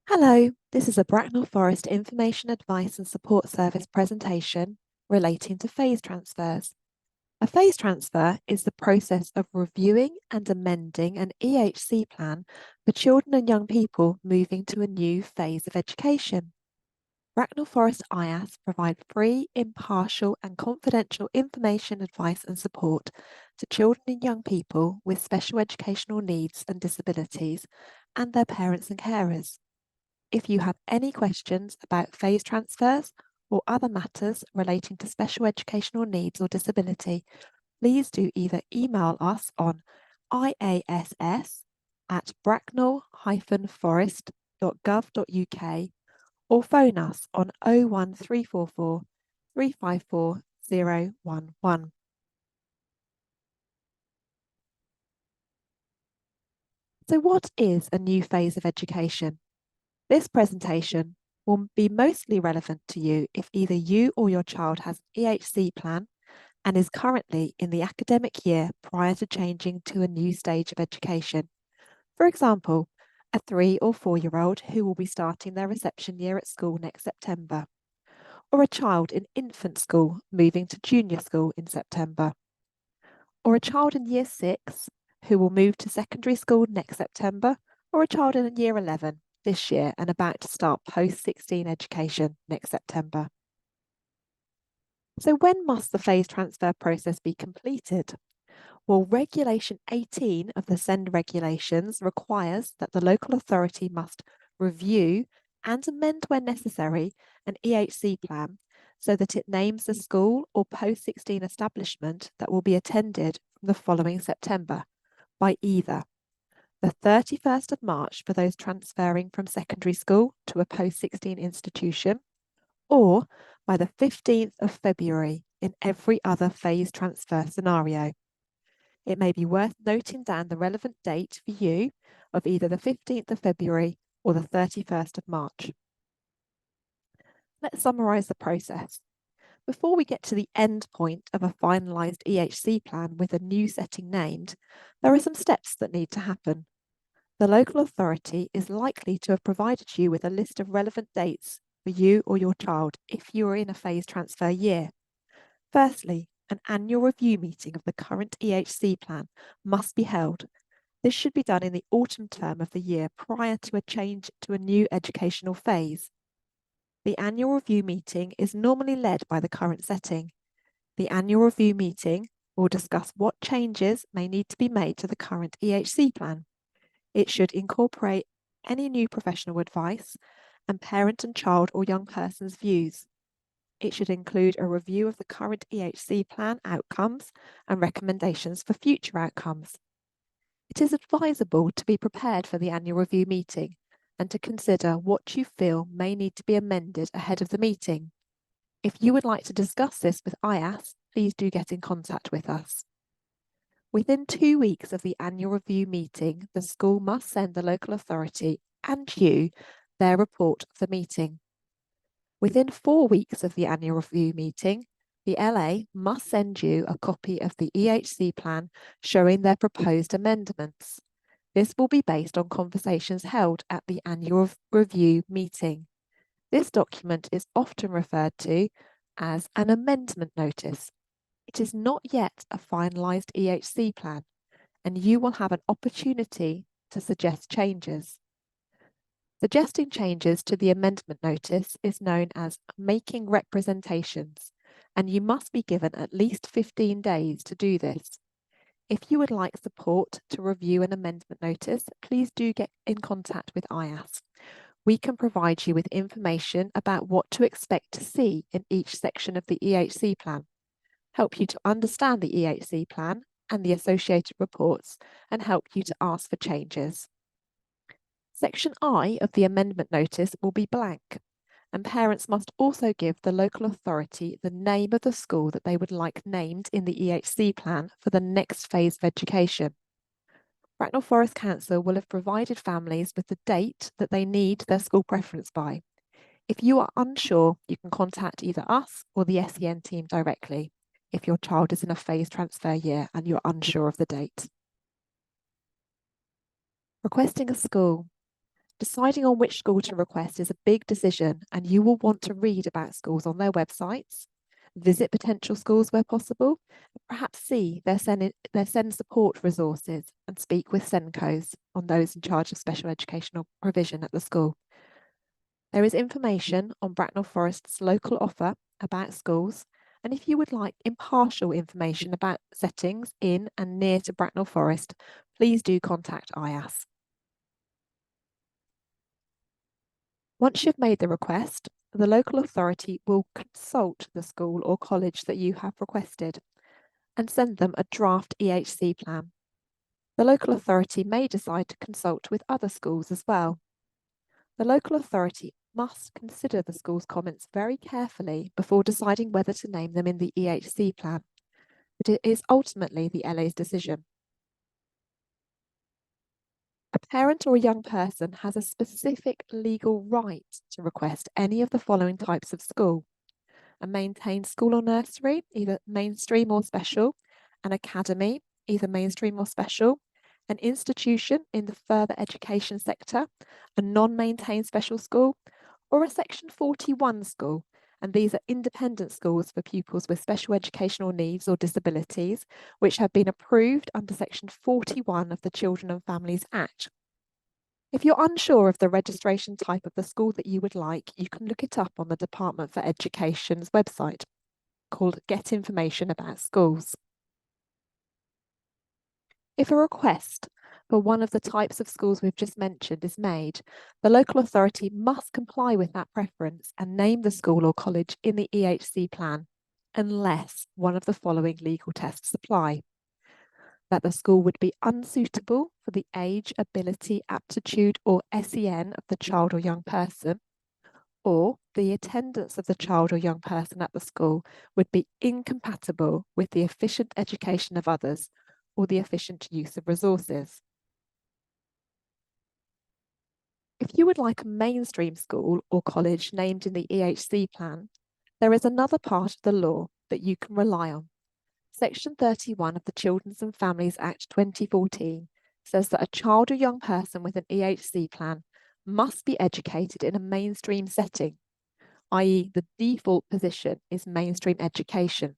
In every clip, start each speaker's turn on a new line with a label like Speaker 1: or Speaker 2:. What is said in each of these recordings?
Speaker 1: Hello, this is a Bracknell Forest Information Advice and Support Service presentation relating to phase transfers. A phase transfer is the process of reviewing and amending an EHC plan for children and young people moving to a new phase of education. Bracknell Forest IAS provide free, impartial and confidential information, advice and support to children and young people with special educational needs and disabilities and their parents and carers. If you have any questions about phase transfers or other matters relating to special educational needs or disability, please do either email us on iass@bracknell-forest.gov.uk or phone us on 01344 354 011. So what is a new phase of education? This presentation will be mostly relevant to you if either you or your child has an EHC plan and is currently in the academic year prior to changing to a new stage of education. For example, a 3 or 4-year-old who will be starting their reception year at school next September, or a child in infant school moving to junior school in September, or a child in year 6 who will move to secondary school next September, or a child in year 11 this year and about to start post-16 education next September. So when must the phase transfer process be completed? Well, Regulation 18 of the SEND regulations requires that the local authority must review and amend when necessary an EHC plan so that it names the school or post-16 establishment that will be attended from the following September by either the 31st of March for those transferring from secondary school to a post-16 institution, or by the 15th of February in every other phase transfer scenario. It may be worth noting down the relevant date for you of either the 15th of February or the 31st of March. Let's summarise the process. Before we get to the end point of a finalised EHC plan with a new setting named, there are some steps that need to happen. The local authority is likely to have provided you with a list of relevant dates for you or your child if you are in a phase transfer year. Firstly, an annual review meeting of the current EHC plan must be held. This should be done in the autumn term of the year prior to a change to a new educational phase. The annual review meeting is normally led by the current setting. The annual review meeting will discuss what changes may need to be made to the current EHC plan. It should incorporate any new professional advice and parent and child or young person's views. It should include a review of the current EHC plan outcomes and recommendations for future outcomes. It is advisable to be prepared for the annual review meeting and to consider what you feel may need to be amended ahead of the meeting. If you would like to discuss this with IAS, please do get in contact with us. Within 2 weeks of the annual review meeting, the school must send the local authority and you their report of the meeting. Within 4 weeks of the annual review meeting, the LA must send you a copy of the EHC plan showing their proposed amendments. This will be based on conversations held at the annual review meeting. This document is often referred to as an amendment notice. It is not yet a finalised EHC plan, and you will have an opportunity to suggest changes. Suggesting changes to the amendment notice is known as making representations, and you must be given at least 15 days to do this. If you would like support to review an amendment notice, please do get in contact with IAS. We can provide you with information about what to expect to see in each section of the EHC plan, help you to understand the EHC plan and the associated reports, and help you to ask for changes. Section I of the amendment notice will be blank, and parents must also give the local authority the name of the school that they would like named in the EHC plan for the next phase of education. Bracknell Forest Council will have provided families with the date that they need their school preference by. If you are unsure, you can contact either us or the SEN team directly if your child is in a phase transfer year and you're unsure of the date. Requesting a school. Deciding on which school to request is a big decision, and you will want to read about schools on their websites, visit potential schools where possible, perhaps see their SEND support resources and speak with SENCOs on those in charge of special educational provision at the school. There is information on Bracknell Forest's local offer about schools, and if you would like impartial information about settings in and near to Bracknell Forest, please do contact IAS. Once you've made the request, the local authority will consult the school or college that you have requested and send them a draft EHC plan. The local authority may decide to consult with other schools as well. The local authority must consider the school's comments very carefully before deciding whether to name them in the EHC plan, but it is ultimately the LA's decision. A parent or a young person has a specific legal right to request any of the following types of school: a maintained school or nursery, either mainstream or special, an academy, either mainstream or special, an institution in the further education sector, a non-maintained special school, or a Section 41 school. And these are independent schools for pupils with special educational needs or disabilities, which have been approved under Section 41 of the Children and Families Act. If you're unsure of the registration type of the school that you would like, you can look it up on the Department for Education's website called Get Information About Schools. If a request for one of the types of schools we've just mentioned is made, the local authority must comply with that preference and name the school or college in the EHC plan, unless one of the following legal tests apply: that the school would be unsuitable for the age, ability, aptitude, or SEN of the child or young person, or the attendance of the child or young person at the school would be incompatible with the efficient education of others or the efficient use of resources. If you would like a mainstream school or college named in the EHC plan, there is another part of the law that you can rely on. Section 31 of the Children's and Families Act 2014 says that a child or young person with an EHC plan must be educated in a mainstream setting, i.e. the default position is mainstream education,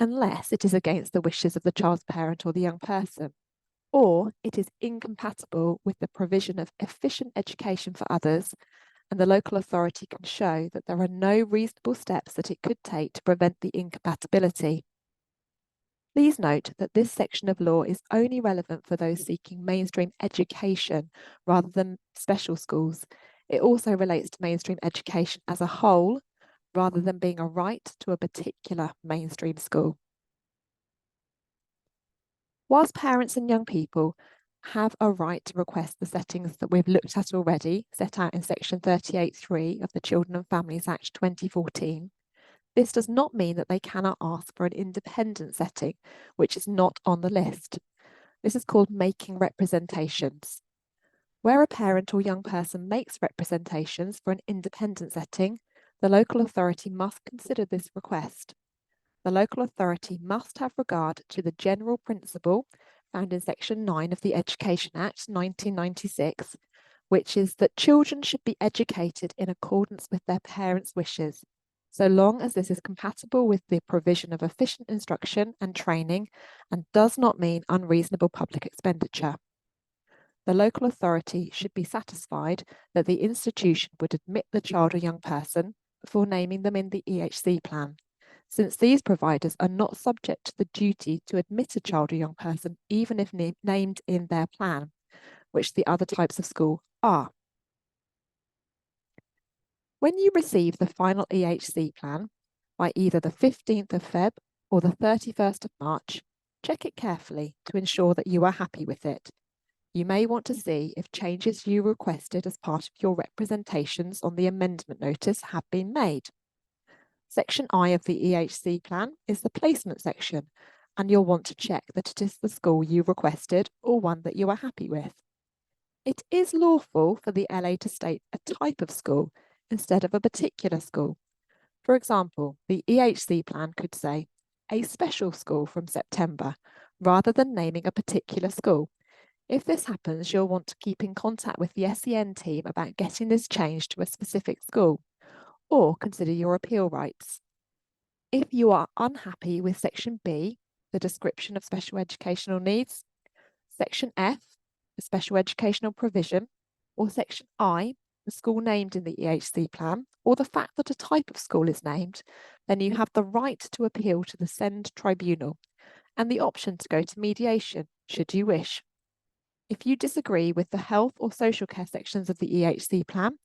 Speaker 1: unless it is against the wishes of the child's parent or the young person, or it is incompatible with the provision of efficient education for others, and the local authority can show that there are no reasonable steps that it could take to prevent the incompatibility. Please note that this section of law is only relevant for those seeking mainstream education rather than special schools. It also relates to mainstream education as a whole, rather than being a right to a particular mainstream school. Whilst parents and young people have a right to request the settings that we've looked at already, set out in Section 38(3) of the Children and Families Act 2014, this does not mean that they cannot ask for an independent setting, which is not on the list. This is called making representations. Where a parent or young person makes representations for an independent setting, the local authority must consider this request. The local authority must have regard to the general principle found in Section 9 of the Education Act 1996, which is that children should be educated in accordance with their parents' wishes, so long as this is compatible with the provision of efficient instruction and training and does not mean unreasonable public expenditure. The local authority should be satisfied that the institution would admit the child or young person before naming them in the EHC plan, since these providers are not subject to the duty to admit a child or young person even if named in their plan, which the other types of school are. When you receive the final EHC plan by either the 15th of Feb or the 31st of March, check it carefully to ensure that you are happy with it. You may want to see if changes you requested as part of your representations on the amendment notice have been made. Section I of the EHC plan is the placement section, and you'll want to check that it is the school you requested or one that you are happy with. It is lawful for the LA to state a type of school instead of a particular school. For example, the EHC plan could say a special school from September rather than naming a particular school. If this happens, you'll want to keep in contact with the SEN team about getting this changed to a specific school, or consider your appeal rights. If you are unhappy with Section B, the description of special educational needs, Section F, the special educational provision, or Section I, the school named in the EHC plan, or the fact that a type of school is named, then you have the right to appeal to the SEND tribunal and the option to go to mediation, should you wish. If you disagree with the health or social care sections of the EHC plan,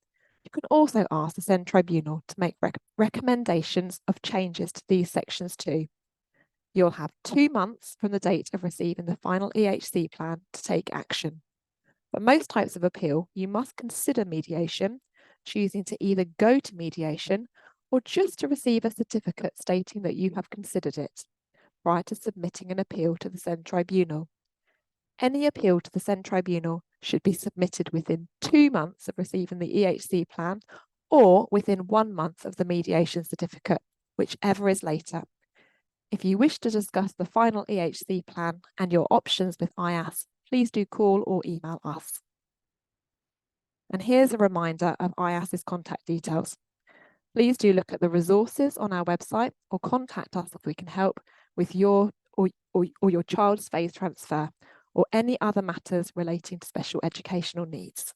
Speaker 1: you can also ask the SEND tribunal to make recommendations of changes to these sections too. You'll have 2 months from the date of receiving the final EHC plan to take action. For most types of appeal, you must consider mediation, choosing to either go to mediation or just to receive a certificate stating that you have considered it prior to submitting an appeal to the SEND tribunal. Any appeal to the SEND tribunal should be submitted within 2 months of receiving the EHC plan or within 1 month of the mediation certificate, whichever is later. If you wish to discuss the final EHC plan and your options with IAS, please do call or email us. And here's a reminder of IAS's contact details. Please do look at the resources on our website or contact us if we can help with your or your child's phase transfer or any other matters relating to special educational needs.